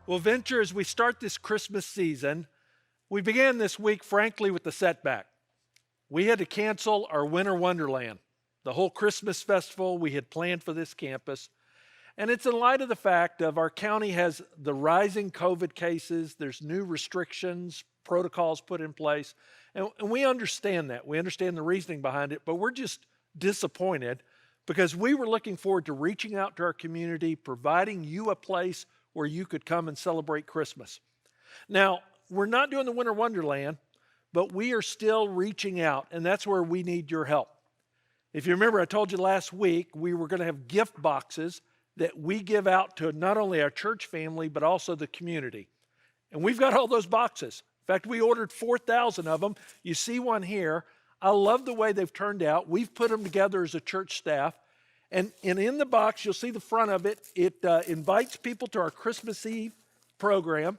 Well, Venture, as we start this Christmas season, we began this week, frankly, with the setback. We had to cancel our Winter Wonderland, the whole Christmas festival we had planned for this campus. And it's in light of the fact of our county has the rising COVID cases, there's new restrictions, protocols put in place, and we understand that. We understand the reasoning behind it, but we're just disappointed because we were looking forward to reaching out to our community, providing you a place where you could come and celebrate Christmas. Now, we're not doing the Winter Wonderland, but we are still reaching out, and that's where we need your help. If you remember, I told you last week we were going to have gift boxes that we give out to not only our church family, but also the community. And we've got all those boxes. In fact, we ordered 4,000 of them. You see one here. I love the way they've turned out. We've put them together as a church staff. And in the box, you'll see the front of it. It invites people to our Christmas Eve program.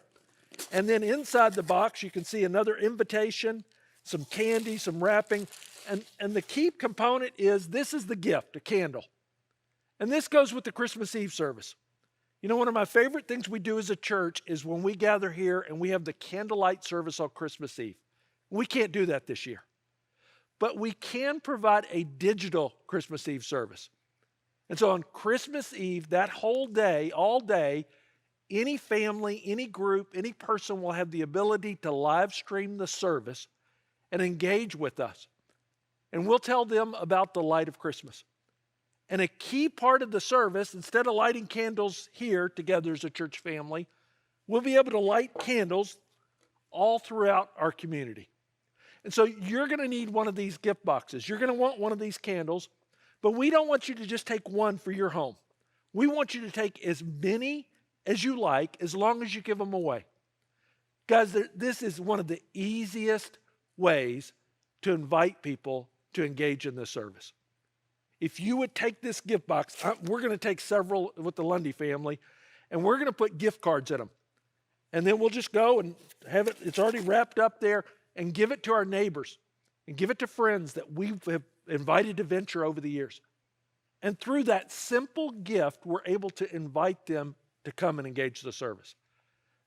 And then inside the box, you can see another invitation, some candy, some wrapping. And the key component is this is the gift, a candle. And this goes with the Christmas Eve service. You know, one of my favorite things we do as a church is when we gather here and we have the candlelight service on Christmas Eve. We can't do that this year. But we can provide a digital Christmas Eve service. And so on Christmas Eve, that whole day, all day, any family, any group, any person will have the ability to live stream the service and engage with us. And we'll tell them about the light of Christmas. And a key part of the service, instead of lighting candles here together as a church family, we'll be able to light candles all throughout our community. And so you're going to need one of these gift boxes. You're going to want one of these candles, but we don't want you to just take one for your home. We want you to take as many as you like, as long as you give them away. Guys, this is one of the easiest ways to invite people to engage in this service. If you would take this gift box, we're going to take several with the Lundy family, and we're going to put gift cards in them. And then we'll just go and have it, it's already wrapped up there, and give it to our neighbors and give it to friends that we have invited to Venture over the years. And through that simple gift, we're able to invite them to come and engage the service.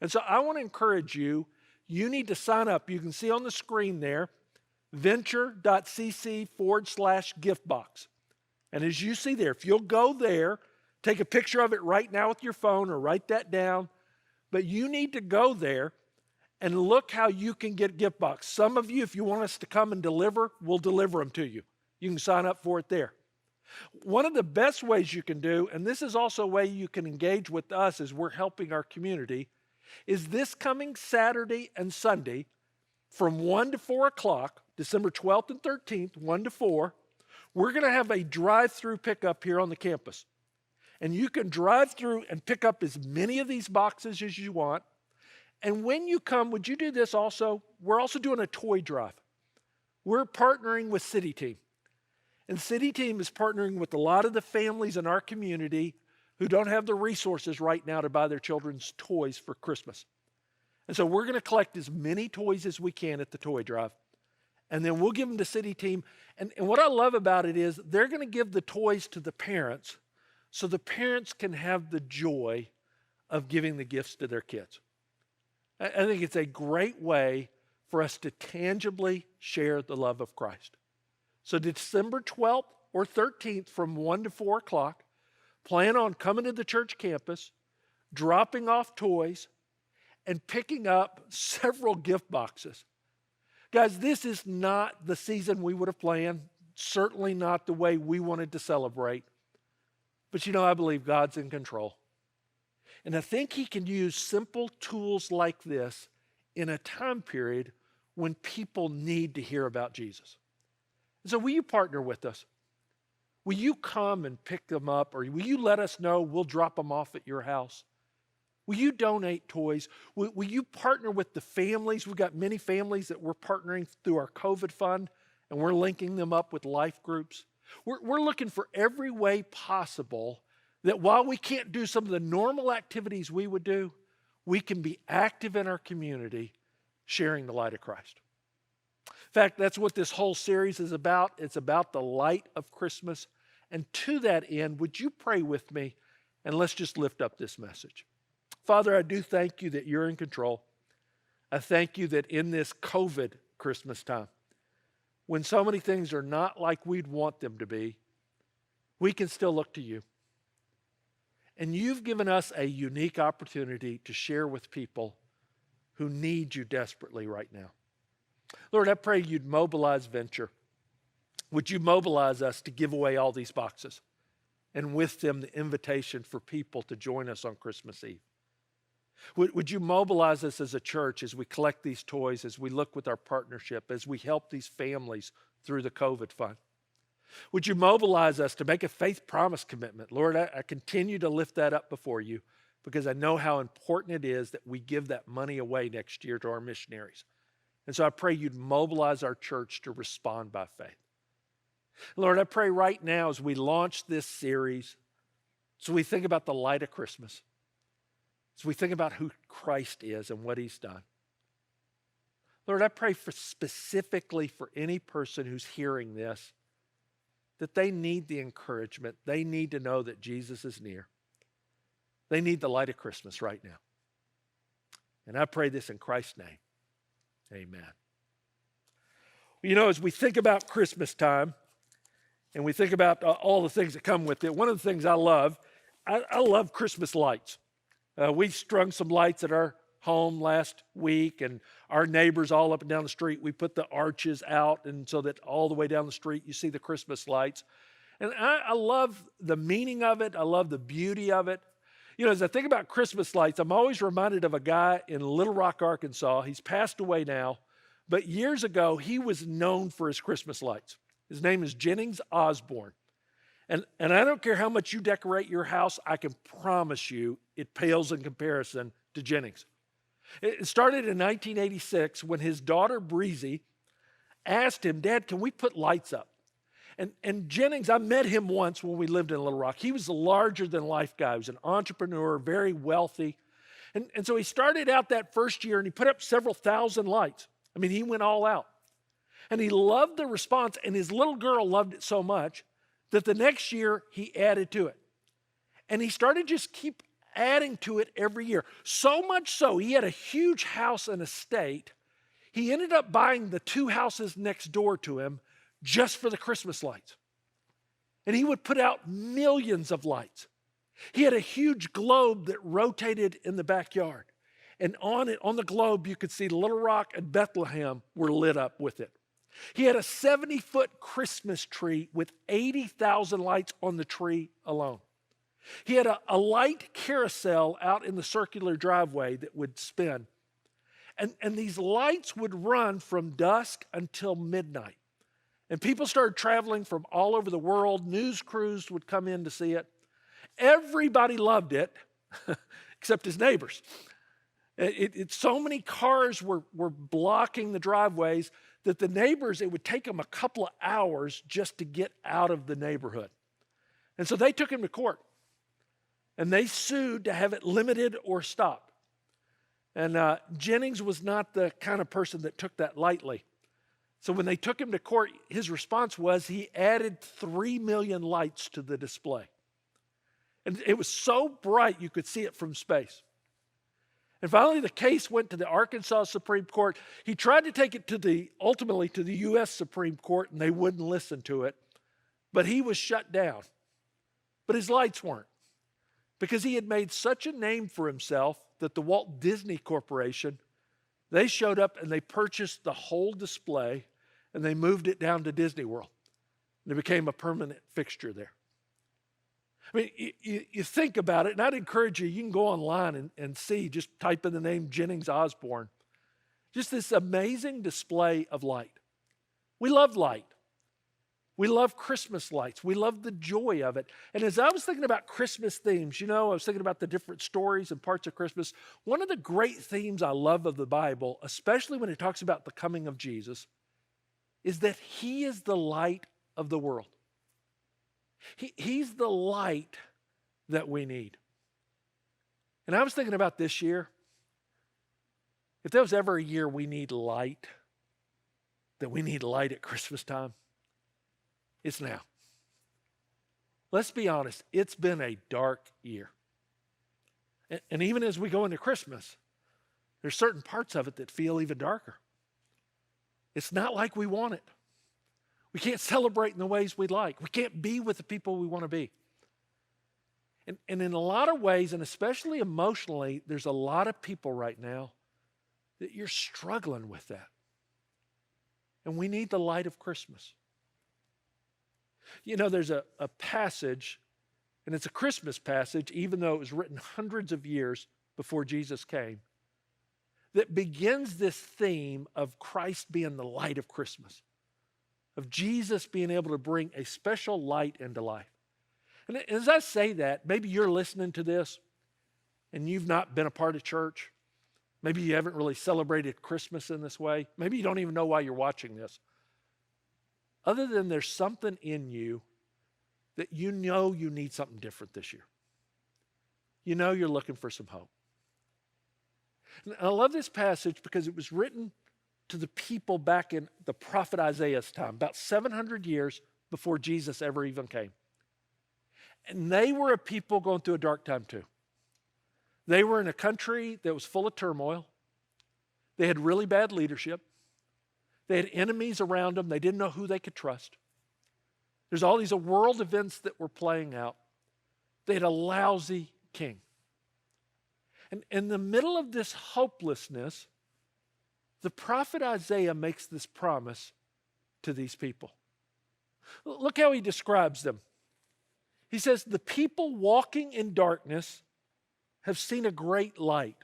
And so I want to encourage you, you need to sign up. You can see on the screen there, venture.cc/gift box. And as you see there, if you'll go there, take a picture of it right now with your phone or write that down. But you need to go there and look how you can get a gift box. Some of you, if you want us to come and deliver, we'll deliver them to you. You can sign up for it there. One of the best ways you can do, and this is also a way you can engage with us as we're helping our community, is this coming Saturday and Sunday from 1 to 4 o'clock, December 12th and 13th, 1 to 4, we're going to have a drive-through pickup here on the campus. And you can drive through and pick up as many of these boxes as you want. And when you come, would you do this also? We're also doing a toy drive. We're partnering with City Team. And City Team is partnering with a lot of the families in our community who don't have the resources right now to buy their children's toys for Christmas. And so we're going to collect as many toys as we can at the toy drive. And then we'll give them to City Team. And what I love about it is they're going to give the toys to the parents so the parents can have the joy of giving the gifts to their kids. I think it's a great way for us to tangibly share the love of Christ. So December 12th or 13th from 1 to 4 o'clock, plan on coming to the church campus, dropping off toys, and picking up several gift boxes. Guys, this is not the season we would have planned, certainly not the way we wanted to celebrate. But you know, I believe God's in control. And I think He can use simple tools like this in a time period when people need to hear about Jesus. So will you partner with us? Will you come and pick them up, or will you let us know? We'll drop them off at your house. Will you donate toys? Will you partner with the families? We've got many families that we're partnering through our COVID fund, and we're linking them up with life groups. We're looking for every way possible that while we can't do some of the normal activities we would do, we can be active in our community sharing the light of Christ. In fact, that's what this whole series is about. It's about the light of Christmas. And to that end, would you pray with me, and let's just lift up this message. Father, I do thank you that you're in control. I thank you that in this COVID Christmas time, when so many things are not like we'd want them to be, we can still look to you. And you've given us a unique opportunity to share with people who need you desperately right now. Lord, I pray you'd mobilize Venture. Would you mobilize us to give away all these boxes? And with them, the invitation for people to join us on Christmas Eve. Would you mobilize us as a church as we collect these toys, as we look with our partnership, as we help these families through the COVID fund? Would you mobilize us to make a faith promise commitment? Lord, I continue to lift that up before you because I know how important it is that we give that money away next year to our missionaries. And so I pray you'd mobilize our church to respond by faith. Lord, I pray right now as we launch this series, so we think about the light of Christmas, as we think about who Christ is and what he's done. Lord, I pray specifically for any person who's hearing this, that they need the encouragement. They need to know that Jesus is near. They need the light of Christmas right now. And I pray this in Christ's name. Amen. You know, as we think about Christmas time, and we think about all the things that come with it, one of the things I love Christmas lights. We strung some lights at our home last week, and our neighbors all up and down the street, we put the arches out, and so that all the way down the street you see the Christmas lights. And I love the meaning of it. I love the beauty of it. You know, as I think about Christmas lights, I'm always reminded of a guy in Little Rock, Arkansas. He's passed away now, but years ago, he was known for his Christmas lights. His name is Jennings Osborne. And I don't care how much you decorate your house, I can promise you it pales in comparison to Jennings. It started in 1986 when his daughter Breezy asked him, "Dad, can we put lights up?" And Jennings, I met him once when we lived in Little Rock. He was a larger-than-life guy. He was an entrepreneur, very wealthy. And so he started out that first year, and he put up several thousand lights. I mean, he went all out. And he loved the response, and his little girl loved it so much that the next year he added to it. And he started just keep adding to it every year. So much so, he had a huge house and estate. He ended up buying the two houses next door to him just for the Christmas lights. And he would put out millions of lights. He had a huge globe that rotated in the backyard. And on it, on the globe, you could see Little Rock and Bethlehem were lit up with it. He had a 70-foot Christmas tree with 80,000 lights on the tree alone. He had a light carousel out in the circular driveway that would spin. And these lights would run from dusk until midnight. And people started traveling from all over the world. News crews would come in to see it. Everybody loved it, except his neighbors. So many cars were blocking the driveways that the neighbors, it would take them a couple of hours just to get out of the neighborhood. And so they took him to court. And they sued to have it limited or stopped. And Jennings was not the kind of person that took that lightly. So when they took him to court, his response was he added 3 million lights to the display. And it was so bright you could see it from space. And finally, the case went to the Arkansas Supreme Court. He tried to take it ultimately to the U.S. Supreme Court, and they wouldn't listen to it. But he was shut down. But his lights weren't. Because he had made such a name for himself that the Walt Disney Corporation, they showed up and they purchased the whole display and they moved it down to Disney World. And it became a permanent fixture there. I mean, you think about it, and I'd encourage you, you can go online and see, just type in the name Jennings Osborne. Just this amazing display of light. We love light. We love Christmas lights. We love the joy of it. And as I was thinking about Christmas themes, I was thinking about the different stories and parts of Christmas. One of the great themes I love of the Bible, especially when it talks about the coming of Jesus, is that he is the light of the world. He's the light that we need. And I was thinking about this year, if there was ever a year we need light, that we need light at Christmas time, it's now. Let's be honest, it's been a dark year. And even as we go into Christmas, there's certain parts of it that feel even darker. It's not like we want it. We can't celebrate in the ways we'd like. We can't be with the people we want to be. And in a lot of ways, and especially emotionally, there's a lot of people right now that you're struggling with that. And we need the light of Christmas. You know, there's a passage, and it's a Christmas passage, even though it was written hundreds of years before Jesus came, that begins this theme of Christ being the light of Christmas, of Jesus being able to bring a special light into life. And as I say that, maybe you're listening to this and you've not been a part of church. Maybe you haven't really celebrated Christmas in this way. Maybe you don't even know why you're watching this. Other than there's something in you that you know you need something different this year. You know you're looking for some hope. And I love this passage because it was written to the people back in the prophet Isaiah's time, about 700 years before Jesus ever even came. And they were a people going through a dark time too. They were in a country that was full of turmoil. They had really bad leadership. They had enemies around them. They didn't know who they could trust. There's all these world events that were playing out. They had a lousy king. And in the middle of this hopelessness, the prophet Isaiah makes this promise to these people. Look how he describes them. He says, the people walking in darkness have seen a great light.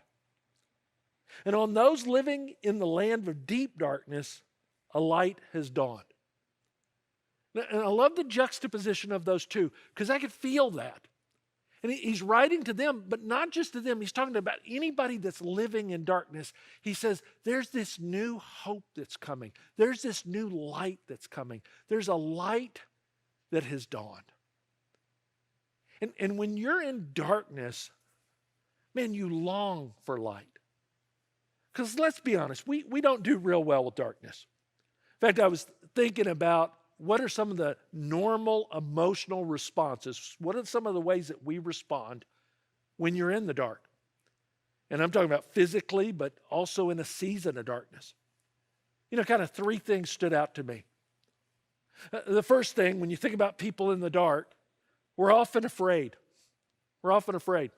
And on those living in the land of deep darkness, a light has dawned. And I love the juxtaposition of those two, because I could feel that. And he's writing to them, but not just to them. He's talking about anybody that's living in darkness. He says, there's this new hope that's coming. There's this new light that's coming. There's a light that has dawned. And when you're in darkness, man, you long for light. Because let's be honest, we don't do real well with darkness. In fact, I was thinking about what are some of the normal emotional responses? What are some of the ways that we respond when you're in the dark? And I'm talking about physically, but also in a season of darkness. You know, kind of three things stood out to me. The first thing, when you think about people in the dark, we're often afraid. We're often afraid.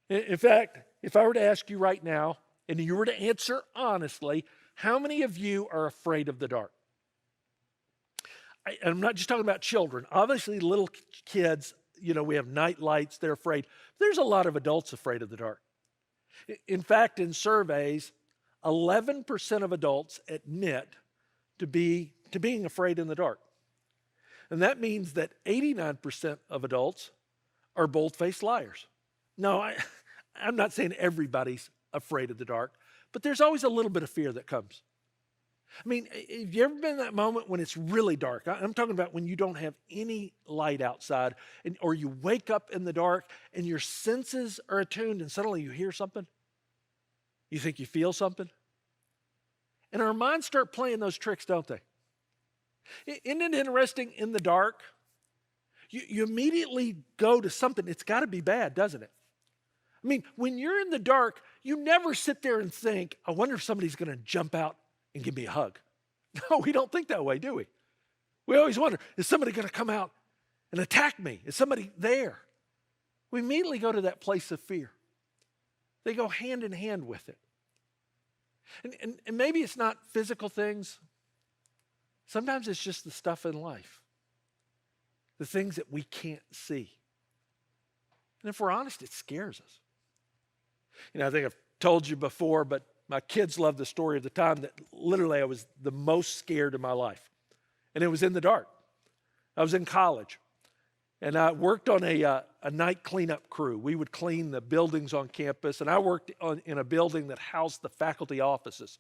In fact, if I were to ask you right now, and you were to answer honestly, how many of you are afraid of the dark? I'm not just talking about children. Obviously, little kids, you know, we have night lights, they're afraid. There's a lot of adults afraid of the dark. In fact, in surveys, 11% of adults admit to being afraid in the dark. And that means that 89% of adults are bold-faced liars. No, I'm not saying everybody's afraid of the dark, but there's always a little bit of fear that comes. I mean, have you ever been in that moment when it's really dark? I'm talking about when you don't have any light outside, or you wake up in the dark and your senses are attuned and suddenly you hear something. You think you feel something. And our minds start playing those tricks, don't they? Isn't it interesting, in the dark, you immediately go to something. It's got to be bad, doesn't it? I mean, when you're in the dark, you never sit there and think, I wonder if somebody's going to jump out and give me a hug. No, we don't think that way, do we? We always wonder, is somebody going to come out and attack me? Is somebody there? We immediately go to that place of fear. They go hand in hand with it. And maybe it's not physical things. Sometimes it's just the stuff in life, the things that we can't see. And if we're honest, it scares us. You know, I think I've told you before, but my kids love the story of the time that literally I was the most scared in my life. And it was in the dark. I was in college. And I worked on a night cleanup crew. We would clean the buildings on campus. And I worked in a building that housed the faculty offices.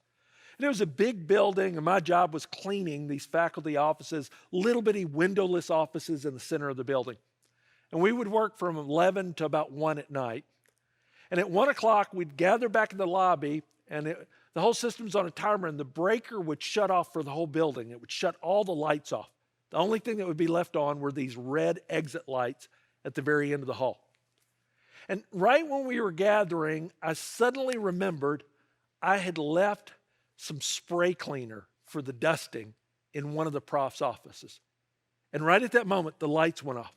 And it was a big building, and my job was cleaning these faculty offices, little bitty windowless offices in the center of the building. And we would work from 11 to about 1 at night. And at 1 o'clock, we'd gather back in the lobby, and the whole system's on a timer, and the breaker would shut off for the whole building. It would shut all the lights off. The only thing that would be left on were these red exit lights at the very end of the hall. And right when we were gathering, I suddenly remembered I had left some spray cleaner for the dusting in one of the prof's offices. And right at that moment, the lights went off.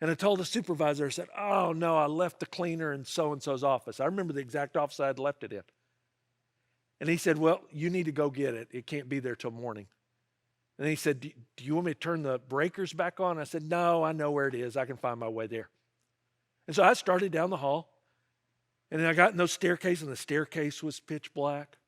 And I told the supervisor, I said, oh no, I left the cleaner in so-and-so's office. I remember the exact office I had left it in. And he said, well, you need to go get it. It can't be there till morning. And he said, do you want me to turn the breakers back on? I said, no, I know where it is. I can find my way there. And so I started down the hall. And then I got in those staircases, and the staircase was pitch black.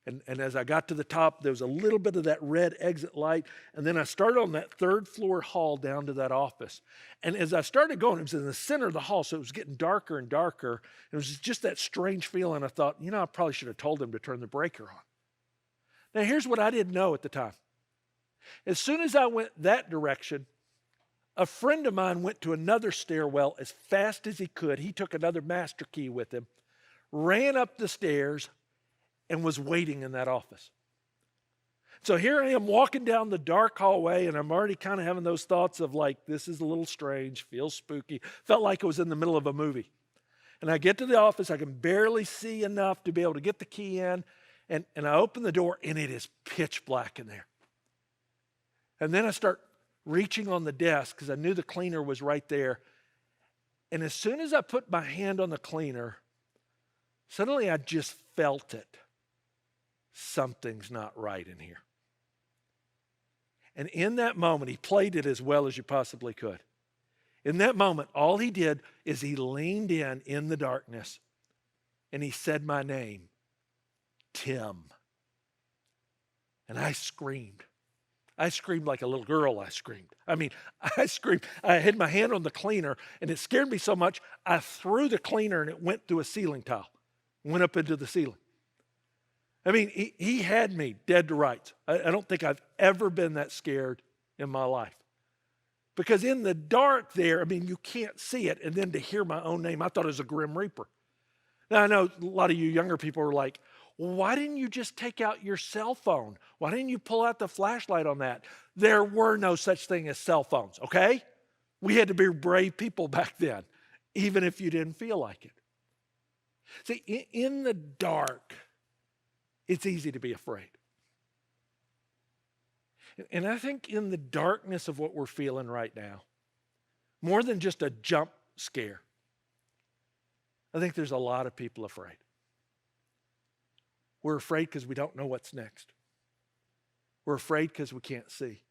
And as I got to the top, there was a little bit of that red exit light. And then I started on that third floor hall down to that office. And as I started going, it was in the center of the hall, so it was getting darker and darker. It was just that strange feeling. I thought, I probably should have told him to turn the breaker on. Now, here's what I didn't know at the time. As soon as I went that direction, a friend of mine went to another stairwell as fast as he could. He took another master key with him, ran up the stairs, and was waiting in that office. So here I am walking down the dark hallway, and I'm already kind of having those thoughts of like, this is a little strange, feels spooky. Felt like it was in the middle of a movie. And I get to the office, I can barely see enough to be able to get the key in, and I open the door, and it is pitch black in there. And then I start reaching on the desk because I knew the cleaner was right there. And as soon as I put my hand on the cleaner, suddenly I just felt it. Something's not right in here. And in that moment, he played it as well as you possibly could. In that moment, all he did is he leaned in the darkness, and he said my name, Tim. And I screamed. I screamed like a little girl, I screamed. I screamed. I had my hand on the cleaner, and it scared me so much, I threw the cleaner, and it went through a ceiling tile, went up into the ceiling. He had me dead to rights. I don't think I've ever been that scared in my life. Because in the dark there, you can't see it, and then to hear my own name, I thought it was a Grim Reaper. Now, I know a lot of you younger people are like, well, why didn't you just take out your cell phone? Why didn't you pull out the flashlight on that? There were no such thing as cell phones, okay? We had to be brave people back then, even if you didn't feel like it. See, in the dark, it's easy to be afraid. And I think in the darkness of what we're feeling right now, more than just a jump scare, I think there's a lot of people afraid. We're afraid because we don't know what's next. We're afraid because we can't see.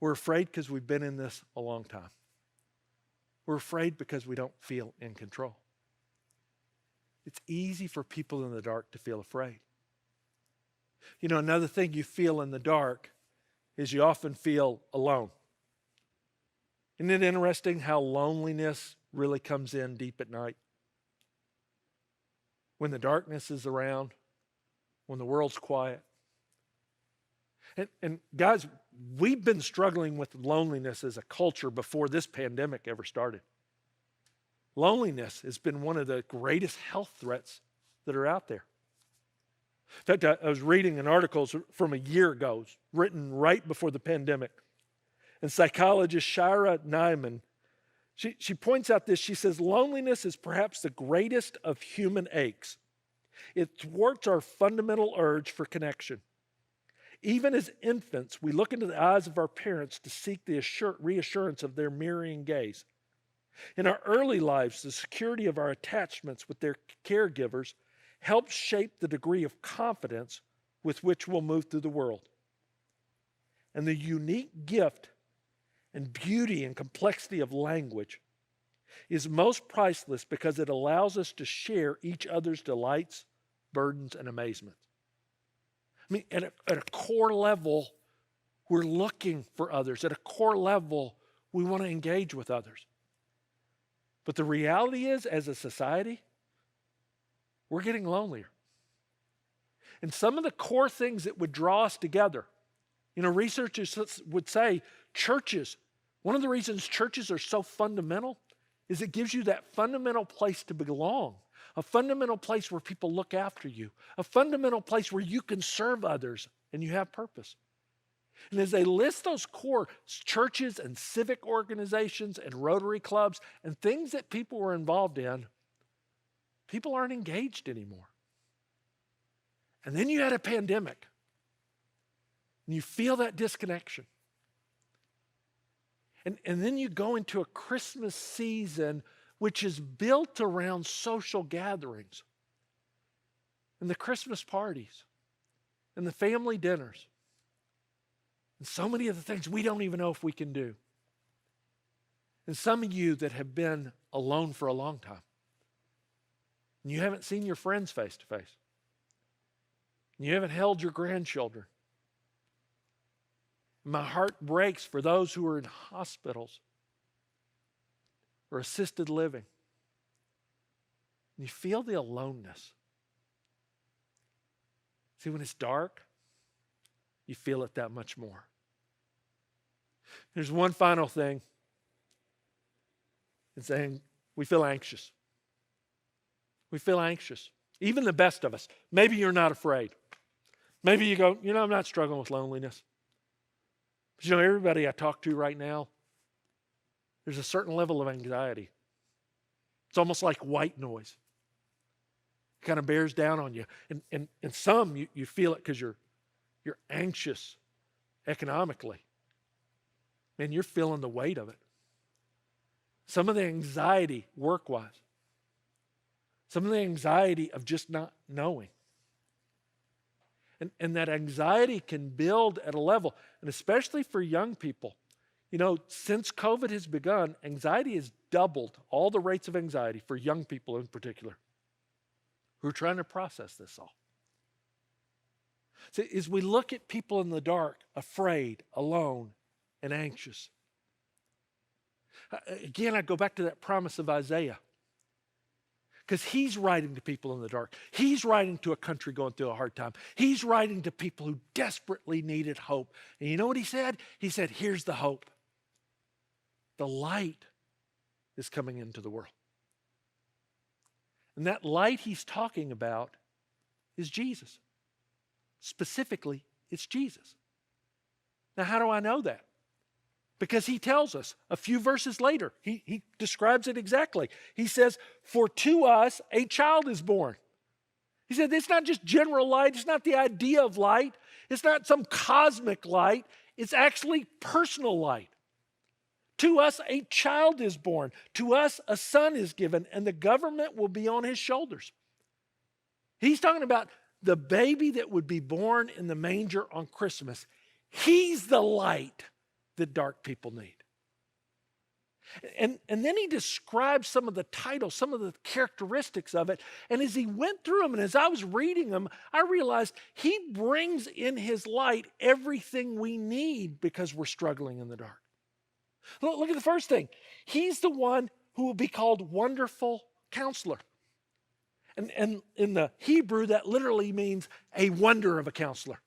We're afraid because we've been in this a long time. We're afraid because we don't feel in control. It's easy for people in the dark to feel afraid. Another thing you feel in the dark is you often feel alone. Isn't it interesting how loneliness really comes in deep at night? When the darkness is around, when the world's quiet. And guys, we've been struggling with loneliness as a culture before this pandemic ever started. Loneliness has been one of the greatest health threats that are out there. In fact, I was reading an article from a year ago, written right before the pandemic. And psychologist Shira Nyman, she points out this. She says, loneliness is perhaps the greatest of human aches. It thwarts our fundamental urge for connection. Even as infants, we look into the eyes of our parents to seek the reassurance of their mirroring gaze. In our early lives, the security of our attachments with their caregivers helps shape the degree of confidence with which we'll move through the world. And the unique gift and beauty and complexity of language is most priceless because it allows us to share each other's delights, burdens, and amazements. At a core level, we're looking for others. At a core level, we want to engage with others. But the reality is, as a society, we're getting lonelier. And some of the core things that would draw us together, researchers would say churches, one of the reasons churches are so fundamental is it gives you that fundamental place to belong, a fundamental place where people look after you, a fundamental place where you can serve others and you have purpose. And as they list those core churches and civic organizations and Rotary clubs and things that people were involved in, people aren't engaged anymore. And then you had a pandemic, and you feel that disconnection. And then you go into a Christmas season which is built around social gatherings and the Christmas parties and the family dinners and so many of the things we don't even know if we can do. And some of you that have been alone for a long time, and you haven't seen your friends face to face, and you haven't held your grandchildren. My heart breaks for those who are in hospitals or assisted living. And you feel the aloneness. See, when it's dark, you feel it that much more. There's one final thing. It's saying we feel anxious. We feel anxious. Even the best of us. Maybe you're not afraid. Maybe you go, I'm not struggling with loneliness. But everybody I talk to right now, there's a certain level of anxiety. It's almost like white noise. It kind of bears down on you. And some, you feel it because you're anxious economically. And you're feeling the weight of it. Some of the anxiety work-wise. Some of the anxiety of just not knowing. And that anxiety can build at a level, and especially for young people. Since COVID has begun, anxiety has doubled, all the rates of anxiety for young people in particular, who are trying to process this all. So as we look at people in the dark, afraid, alone, and anxious, again, I go back to that promise of Isaiah. Because he's writing to people in the dark. He's writing to a country going through a hard time. He's writing to people who desperately needed hope. And you know what he said? He said, here's the hope. The light is coming into the world. And that light he's talking about is Jesus. Specifically, it's Jesus. Now, how do I know that? Because he tells us a few verses later. He describes it exactly. He says, for to us a child is born. He said, it's not just general light. It's not the idea of light. It's not some cosmic light. It's actually personal light. To us a child is born. To us a son is given, and the government will be on his shoulders. He's talking about the baby that would be born in the manger on Christmas. He's the light that dark people need. And then he describes some of the titles, some of the characteristics of it. And as he went through them, and as I was reading them, I realized he brings in his light everything we need because we're struggling in the dark. Look at the first thing. He's the one who will be called Wonderful Counselor. And in the Hebrew, that literally means a wonder of a counselor.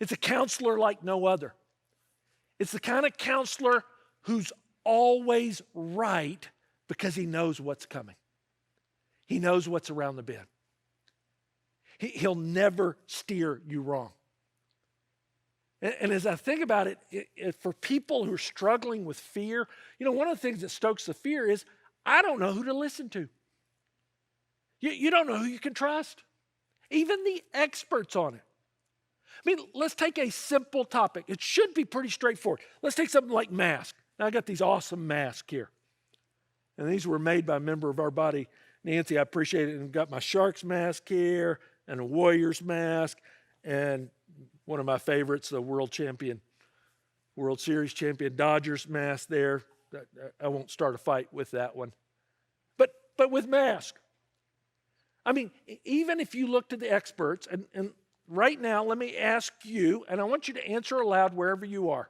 It's a counselor like no other. It's the kind of counselor who's always right because he knows what's coming. He knows what's around the bend. He'll never steer you wrong. And as I think about it, for people who are struggling with fear, one of the things that stokes the fear is, I don't know who to listen to. You don't know who you can trust. Even the experts on it. I mean, let's take a simple topic. It should be pretty straightforward. Let's take something like masks. Now, I got these awesome masks here. And these were made by a member of our body, Nancy. I appreciate it. And I've got my Sharks mask here and a Warriors mask and one of my favorites, the World Series champion Dodgers mask there. I won't start a fight with that one. But with masks. I mean, even if you look to the experts, and right now, let me ask you, and I want you to answer aloud wherever you are.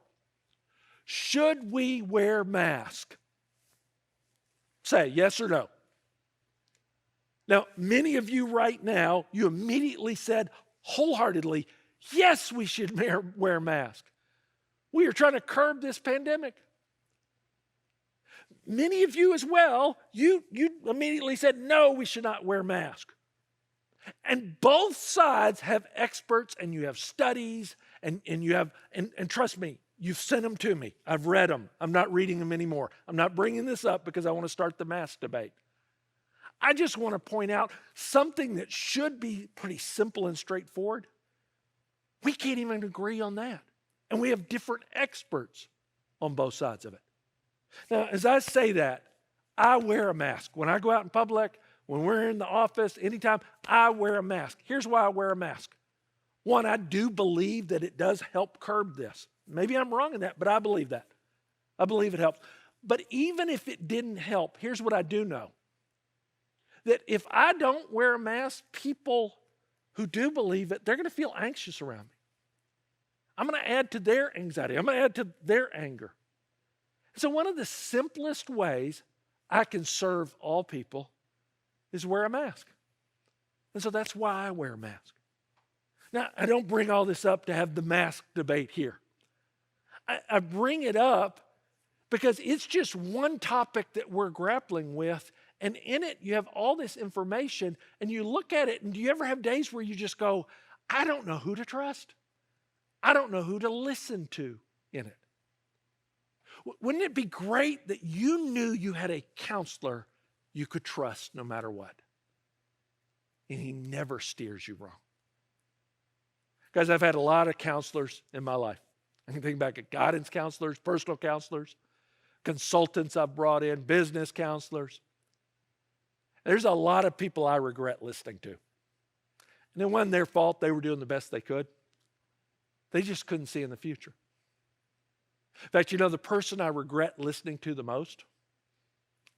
Should we wear masks? Say yes or no. Now, many of you right now, you immediately said wholeheartedly, yes, we should wear masks. We are trying to curb this pandemic. Many of you as well, you immediately said, no, we should not wear masks. And both sides have experts, and you have studies and you have, and trust me, you've sent them to me. I've read them. I'm not reading them anymore. I'm not bringing this up because I want to start the mask debate. I just want to point out something that should be pretty simple and straightforward. We can't even agree on that. And we have different experts on both sides of it. Now, as I say that, I wear a mask. When I go out in public, when we're in the office, anytime, I wear a mask. Here's why I wear a mask. One, I do believe that it does help curb this. Maybe I'm wrong in that, but I believe that. I believe it helps. But even if it didn't help, here's what I do know. That if I don't wear a mask, people who do believe it, they're going to feel anxious around me. I'm going to add to their anxiety. I'm going to add to their anger. So one of the simplest ways I can serve all people is wear a mask. And so that's why I wear a mask. Now, I don't bring all this up to have the mask debate here. I bring it up because it's just one topic that we're grappling with, and in it you have all this information, and you look at it, and do you ever have days where you just go, I don't know who to trust? I don't know who to listen to in it. Wouldn't it be great that you knew you had a counselor you could trust no matter what? And he never steers you wrong. Guys, I've had a lot of counselors in my life. I can think back at guidance counselors, personal counselors, consultants I've brought in, business counselors. There's a lot of people I regret listening to. And it wasn't their fault. They were doing the best they could. They just couldn't see in the future. In fact, the person I regret listening to the most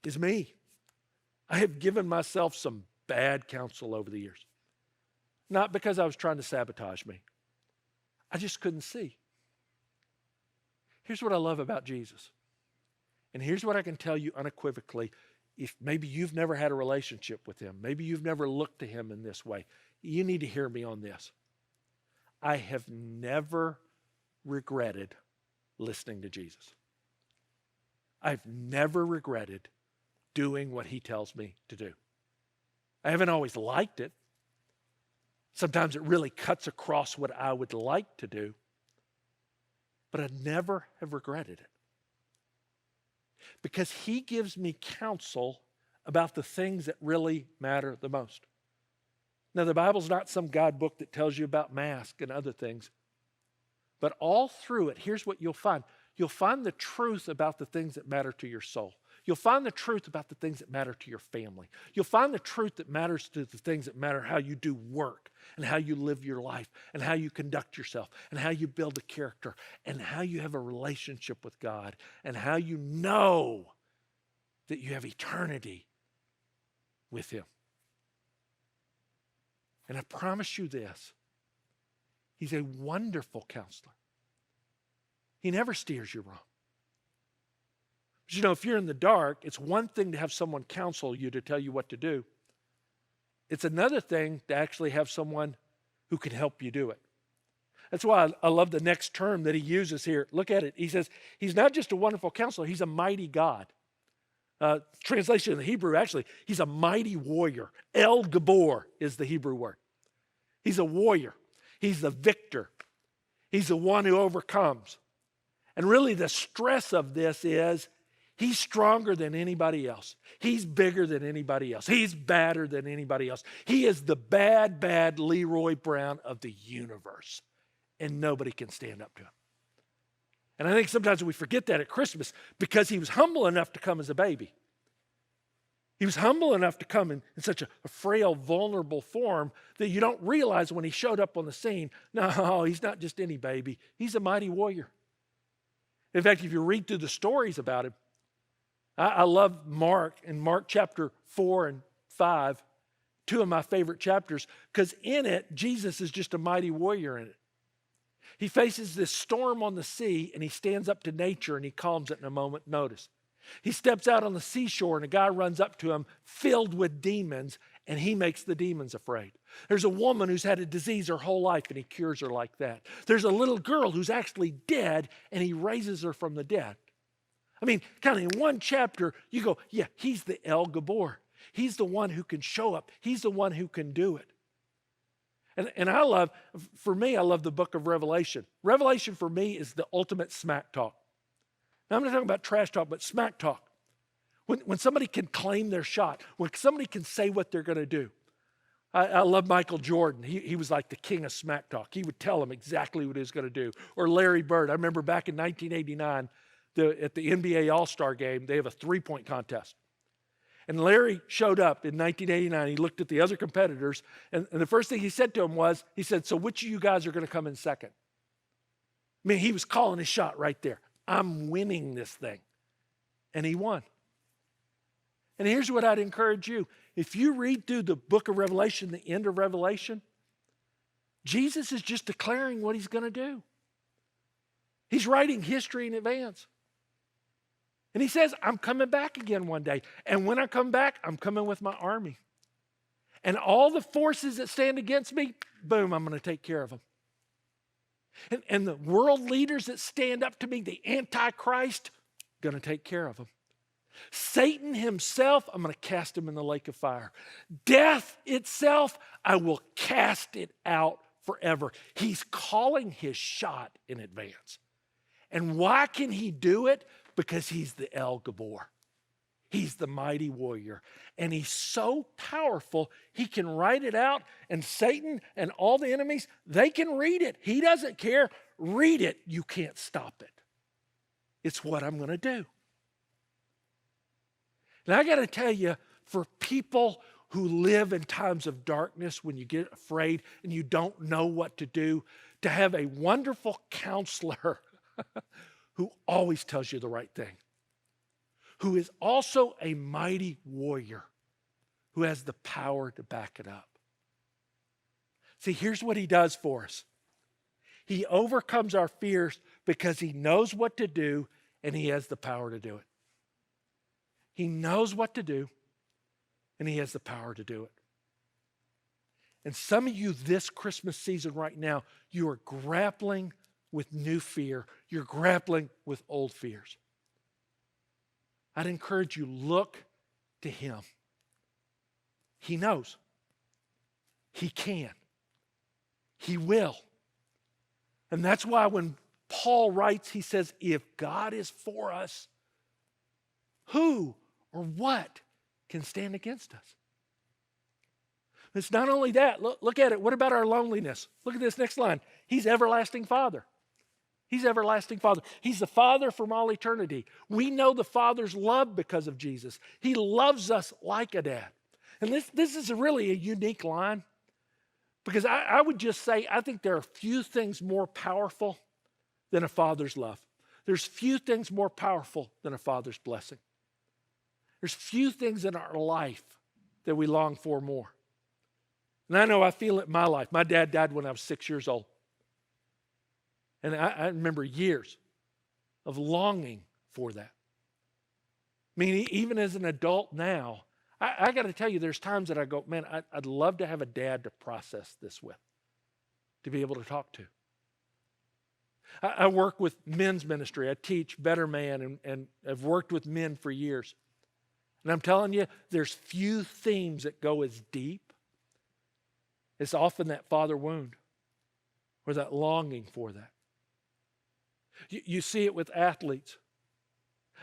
is me. I have given myself some bad counsel over the years. Not because I was trying to sabotage me. I just couldn't see. Here's what I love about Jesus. And here's what I can tell you unequivocally. If maybe you've never had a relationship with him, maybe you've never looked to him in this way, you need to hear me on this. I have never regretted listening to Jesus. I've never regretted doing what he tells me to do. I haven't always liked it. Sometimes it really cuts across what I would like to do, but I never have regretted it. Because he gives me counsel about the things that really matter the most. Now, the Bible's not some God book that tells you about masks and other things. But all through it, here's what you'll find. You'll find the truth about the things that matter to your soul. You'll find the truth about the things that matter to your family. You'll find the truth that matters to the things that matter how you do work and how you live your life and how you conduct yourself and how you build a character and how you have a relationship with God and how you know that you have eternity with him. And I promise you this, he's a wonderful counselor. He never steers you wrong. But if you're in the dark, it's one thing to have someone counsel you to tell you what to do. It's another thing to actually have someone who can help you do it. That's why I love the next term that he uses here. Look at it. He says, he's not just a wonderful counselor, he's a mighty God. Translation in the Hebrew, actually, he's a mighty warrior. El Gabor is the Hebrew word. He's a warrior. He's the victor. He's the one who overcomes. And really the stress of this is he's stronger than anybody else. He's bigger than anybody else. He's badder than anybody else. He is the bad Leroy Brown of the universe. And nobody can stand up to him. And I think sometimes we forget that at Christmas because he was humble enough to come as a baby. He was humble enough to come in such a frail, vulnerable form that you don't realize when he showed up on the scene, no, he's not just any baby. He's a mighty warrior. In fact, if you read through the stories about him, I love Mark, in Mark chapter 4 and 5, two of my favorite chapters, because in it, Jesus is just a mighty warrior in it. He faces this storm on the sea, and he stands up to nature, and he calms it in a moment's notice. He steps out on the seashore, and a guy runs up to him filled with demons, and he makes the demons afraid. There's a woman who's had a disease her whole life, and he cures her like that. There's a little girl who's actually dead, and he raises her from the dead. I mean, kind of in one chapter, you go, yeah, he's the El Gabor. He's the one who can show up. He's the one who can do it. And I love, for me, I love the book of Revelation. Revelation for me is the ultimate smack talk. Now, I'm not talking about trash talk, but smack talk. When somebody can claim their shot, when somebody can say what they're going to do. I love Michael Jordan. He was like the king of smack talk. He would tell them exactly what he was going to do. Or Larry Bird. I remember back in 1989, at the NBA All-Star game, they have a three-point contest. And Larry showed up in 1989. He looked at the other competitors, and the first thing he said to them was, he said, so which of you guys are going to come in second? I mean, he was calling his shot right there. I'm winning this thing. And he won. And here's what I'd encourage you. If you read through the book of Revelation, the end of Revelation, Jesus is just declaring what he's going to do. He's writing history in advance. And he says, I'm coming back again one day. And when I come back, I'm coming with my army. And all the forces that stand against me, boom, I'm going to take care of them. And the world leaders that stand up to me, the Antichrist, going to take care of them. Satan himself, I'm going to cast him in the lake of fire. Death itself, I will cast it out forever. He's calling his shot in advance. And why can he do it? Because he's the El Gabor. He's the mighty warrior. And he's so powerful, he can write it out, and Satan and all the enemies, they can read it. He doesn't care. Read it. You can't stop it. It's what I'm going to do. And I got to tell you, for people who live in times of darkness, when you get afraid and you don't know what to do, to have a wonderful counselor who always tells you the right thing, who is also a mighty warrior, who has the power to back it up. See, here's what he does for us. He overcomes our fears because he knows what to do and he has the power to do it. He knows what to do and he has the power to do it. And some of you this Christmas season right now, you are grappling with new fear. You're grappling with old fears. I'd encourage you, look to him. He knows. He can. He will. And that's why when Paul writes, he says, if God is for us, who or what can stand against us? It's not only that. Look at it. What about our loneliness? Look at this next line. He's everlasting Father. He's everlasting Father. He's the Father from all eternity. We know the Father's love because of Jesus. He loves us like a dad. And this is really a unique line, because I would just say I think there are few things more powerful than a father's love. There's few things more powerful than a father's blessing. There's few things in our life that we long for more. And I know I feel it in my life. My dad died when I was 6 years old. And I remember years of longing for that. I mean, even as an adult now, I got to tell you, there's times that I go, man, I'd love to have a dad to process this with, to be able to talk to. I work with men's ministry. I teach Better Man and I've worked with men for years. And I'm telling you, there's few themes that go as deep. It's often that father wound or that longing for that. You see it with athletes.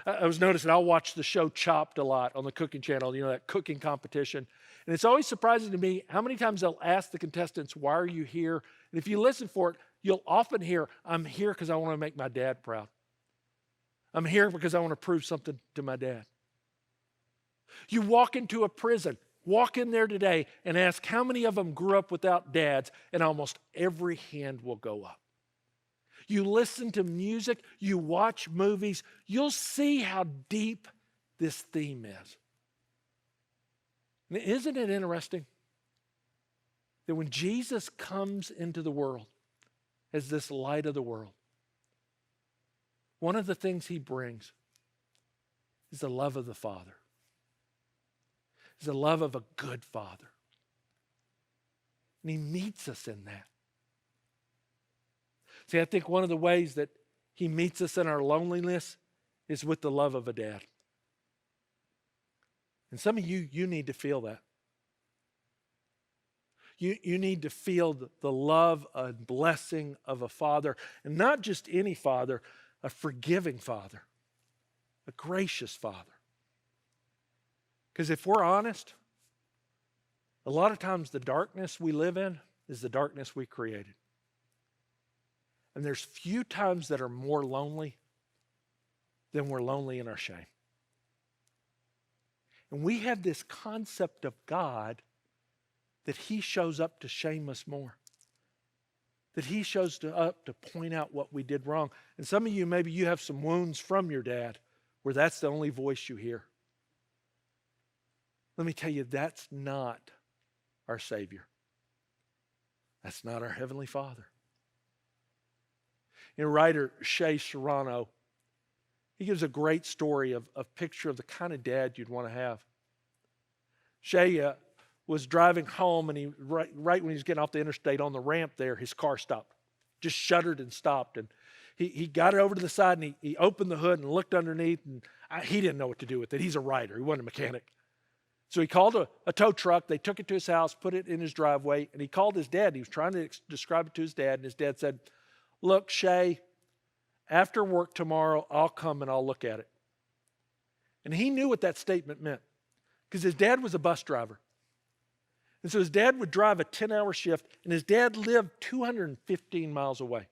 I was noticing, I'll watch the show Chopped a lot on the cooking channel, that cooking competition. And it's always surprising to me how many times they'll ask the contestants, why are you here? And if you listen for it, you'll often hear, I'm here because I want to make my dad proud. I'm here because I want to prove something to my dad. You walk into a prison, walk in there today and ask how many of them grew up without dads, and almost every hand will go up. You listen to music, you watch movies, you'll see how deep this theme is. And isn't it interesting that when Jesus comes into the world as this light of the world, one of the things he brings is the love of the Father. It's the love of a good Father. And he meets us in that. See, I think one of the ways that he meets us in our loneliness is with the love of a dad. And some of you need to feel that. You need to feel the love and blessing of a father, and not just any father, a forgiving father, a gracious father. Because if we're honest, a lot of times the darkness we live in is the darkness we created. And there's few times that are more lonely than we're lonely in our shame. And we have this concept of God that he shows up to shame us more. That he shows up to point out what we did wrong. And some of you, maybe you have some wounds from your dad where that's the only voice you hear. Let me tell you, that's not our Savior. That's not our Heavenly Father. Writer Shea Serrano, he gives a great story of a picture of the kind of dad you'd want to have. Shea was driving home, and right when he was getting off the interstate on the ramp there, his car stopped. Just shuddered and stopped. And he got it over to the side, and he opened the hood and looked underneath, and he didn't know what to do with it. He's a writer. He wasn't a mechanic. So he called a tow truck. They took it to his house, put it in his driveway, and he called his dad. He was trying to describe it to his dad, and his dad said, "Look, Shea, after work tomorrow, I'll come and I'll look at it." And he knew what that statement meant because his dad was a bus driver. And so his dad would drive a 10-hour shift, and his dad lived 215 miles away.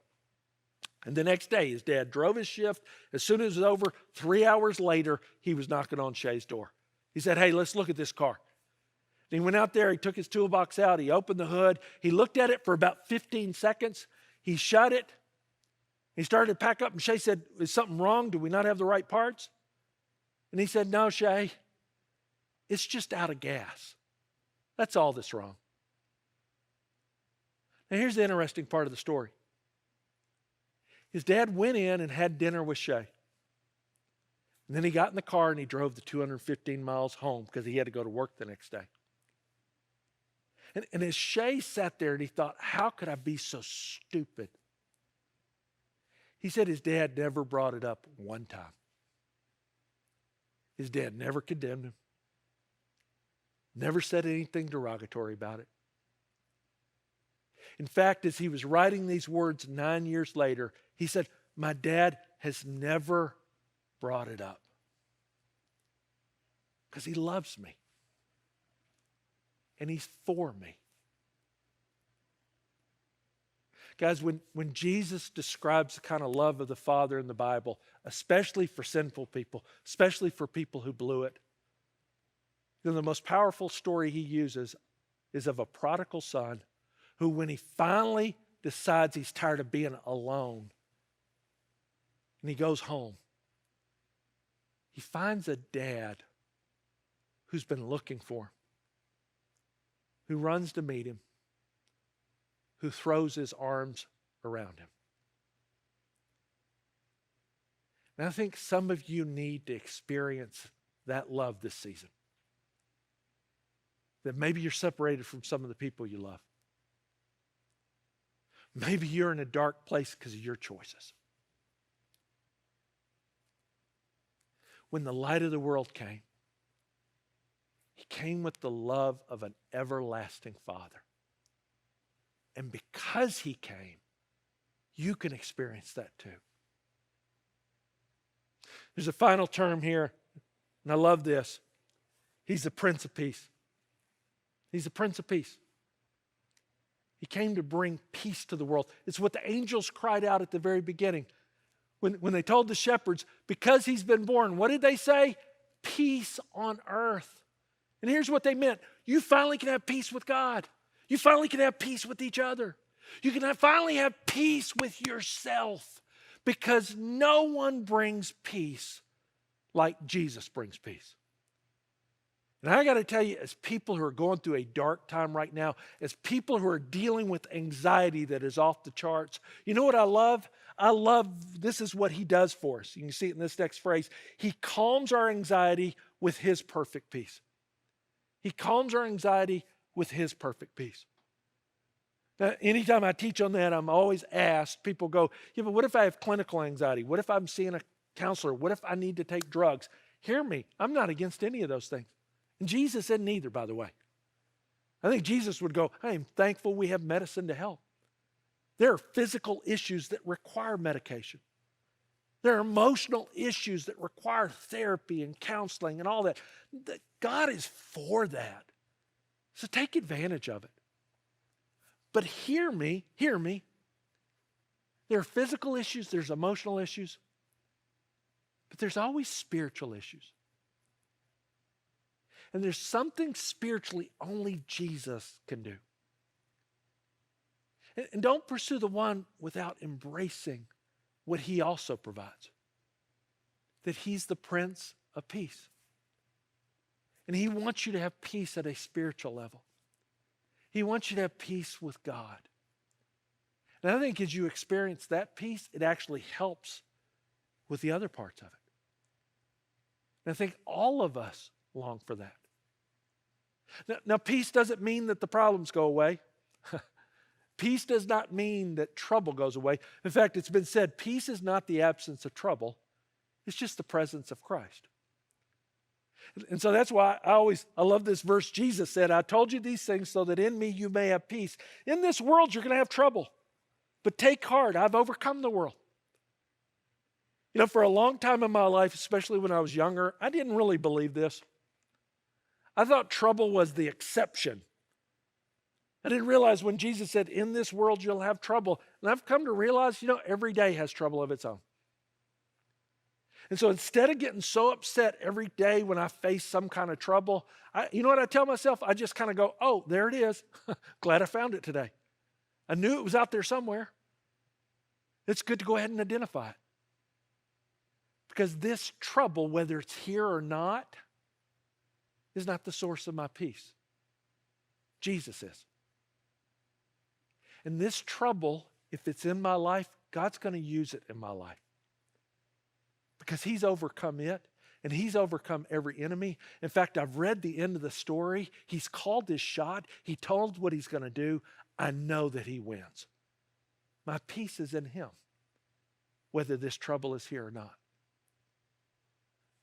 And the next day, his dad drove his shift. As soon as it was over, 3 hours later, he was knocking on Shea's door. He said, "Hey, let's look at this car." And he went out there, he took his toolbox out, he opened the hood, he looked at it for about 15 seconds, he shut it, he started to pack up, and Shea said, "Is something wrong? Do we not have the right parts?" And he said, "No, Shea, it's just out of gas. That's all that's wrong." Now here's the interesting part of the story. His dad went in and had dinner with Shea. And then he got in the car and he drove the 215 miles home because he had to go to work the next day. And as Shea sat there and he thought, how could I be so stupid? He said his dad never brought it up one time. His dad never condemned him. Never said anything derogatory about it. In fact, as he was writing these words 9 years later, he said, "My dad has never brought it up because he loves me and he's for me." Guys, when Jesus describes the kind of love of the Father in the Bible, especially for sinful people, especially for people who blew it, then the most powerful story he uses is of a prodigal son who, when he finally decides he's tired of being alone and he goes home, he finds a dad who's been looking for him, who runs to meet him, who throws his arms around him. And I think some of you need to experience that love this season. That maybe you're separated from some of the people you love. Maybe you're in a dark place because of your choices. When the light of the world came, he came with the love of an everlasting Father. And because he came, you can experience that too. There's a final term here, and I love this. He's the Prince of Peace. He's the Prince of Peace. He came to bring peace to the world. It's what the angels cried out at the very beginning. When they told the shepherds, because he's been born, what did they say? Peace on earth. And here's what they meant. You finally can have peace with God. You finally can have peace with each other. You can finally have peace with yourself, because no one brings peace like Jesus brings peace. And I got to tell you, as people who are going through a dark time right now, as people who are dealing with anxiety that is off the charts, you know what I love? I love, this is what he does for us. You can see it in this next phrase. He calms our anxiety with his perfect peace. He calms our anxiety with his perfect peace. Now, anytime I teach on that, I'm always asked, people go, yeah, but what if I have clinical anxiety? What if I'm seeing a counselor? What if I need to take drugs? Hear me, I'm not against any of those things. And Jesus isn't either, by the way. I think Jesus would go, I am thankful we have medicine to help. There are physical issues that require medication. There are emotional issues that require therapy and counseling and all that. God is for that. So take advantage of it. But hear me. There are physical issues, there's emotional issues, but there's always spiritual issues. And there's something spiritually only Jesus can do. And don't pursue the one without embracing what he also provides. That he's the Prince of Peace. And he wants you to have peace at a spiritual level. He wants you to have peace with God. And I think as you experience that peace, it actually helps with the other parts of it. And I think all of us long for that. Now, peace doesn't mean that the problems go away. Peace does not mean that trouble goes away. In fact, it's been said, peace is not the absence of trouble. It's just the presence of Christ. And so that's why I love this verse. Jesus said, I told you these things so that in me you may have peace. In this world you're going to have trouble. But take heart, I've overcome the world. You know, for a long time in my life, especially when I was younger, I didn't really believe this. I thought trouble was the exception. I didn't realize when Jesus said, in this world you'll have trouble. And I've come to realize, every day has trouble of its own. And so instead of getting so upset every day when I face some kind of trouble, you know what I tell myself? I just kind of go, oh, there it is. Glad I found it today. I knew it was out there somewhere. It's good to go ahead and identify it. Because this trouble, whether it's here or not, is not the source of my peace. Jesus is. And this trouble, if it's in my life, God's going to use it in my life. Because he's overcome it, and he's overcome every enemy. In fact, I've read the end of the story. He's called his shot. He told what he's going to do. I know that he wins. My peace is in him, whether this trouble is here or not.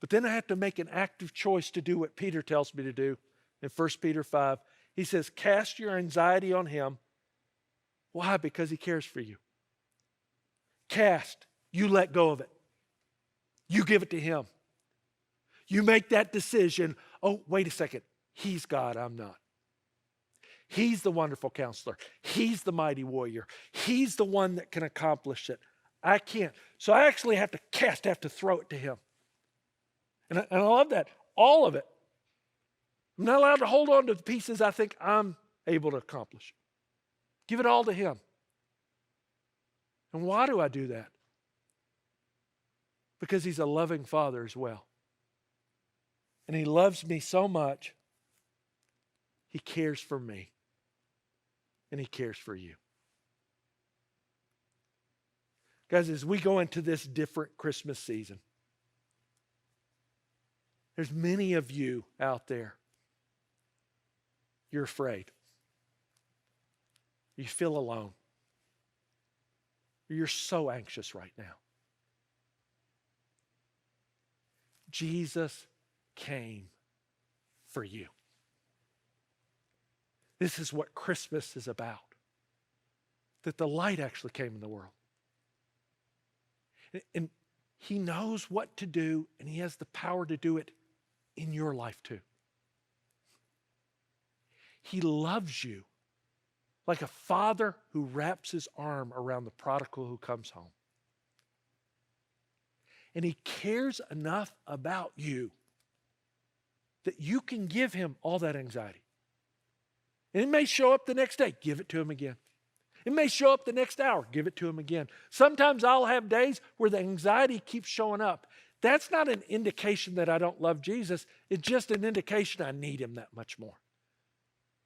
But then I have to make an active choice to do what Peter tells me to do in 1 Peter 5. He says, cast your anxiety on him. Why? Because he cares for you. Cast. You let go of it. You give it to him. You make that decision. Oh, wait a second. He's God, I'm not. He's the wonderful counselor. He's the mighty warrior. He's the one that can accomplish it. I can't. So I actually have to throw it to him. And I love that. All of it. I'm not allowed to hold on to the pieces I think I'm able to accomplish. Give it all to him. And why do I do that? Because he's a loving father as well. And he loves me so much, he cares for me. And he cares for you. Guys, as we go into this different Christmas season, there's many of you out there. You're afraid. You feel alone. You're so anxious right now. Jesus came for you. This is what Christmas is about. That the light actually came in the world. And he knows what to do, and he has the power to do it in your life too. He loves you like a father who wraps his arm around the prodigal who comes home. And he cares enough about you that you can give him all that anxiety. And it may show up the next day, give it to him again. It may show up the next hour, give it to him again. Sometimes I'll have days where the anxiety keeps showing up. That's not an indication that I don't love Jesus. It's just an indication I need him that much more.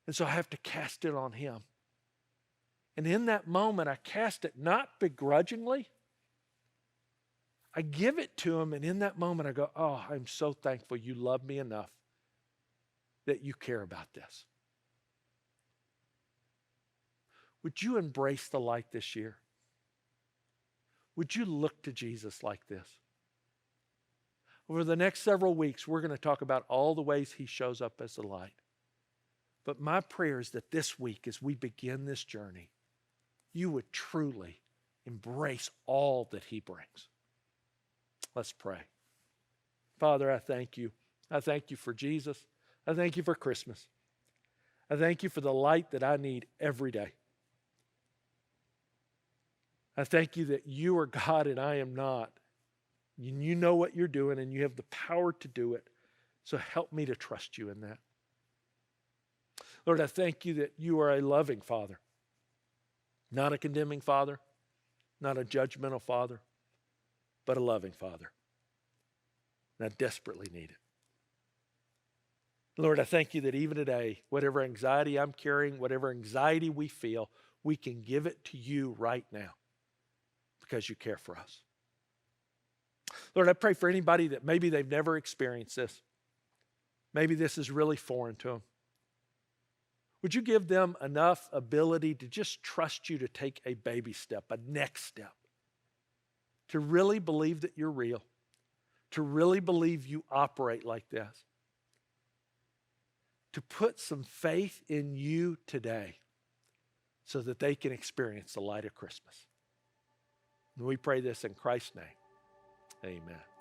And so I have to cast it on him. And in that moment, I cast it not begrudgingly. I give it to him, and in that moment I go, oh, I'm so thankful you love me enough that you care about this. Would you embrace the light this year? Would you look to Jesus like this? Over the next several weeks, we're going to talk about all the ways he shows up as the light. But my prayer is that this week, as we begin this journey, you would truly embrace all that he brings. Let's pray. Father, I thank you. I thank you for Jesus. I thank you for Christmas. I thank you for the light that I need every day. I thank you that you are God and I am not. You know what you're doing and you have the power to do it. So help me to trust you in that. Lord, I thank you that you are a loving Father, not a condemning Father, not a judgmental Father, but a loving Father. And I desperately need it. Lord, I thank you that even today, whatever anxiety I'm carrying, whatever anxiety we feel, we can give it to you right now because you care for us. Lord, I pray for anybody that maybe they've never experienced this. Maybe this is really foreign to them. Would you give them enough ability to just trust you to take a baby step, a next step, to really believe that you're real, to really believe you operate like this, to put some faith in you today so that they can experience the light of Christmas. And we pray this in Christ's name. Amen.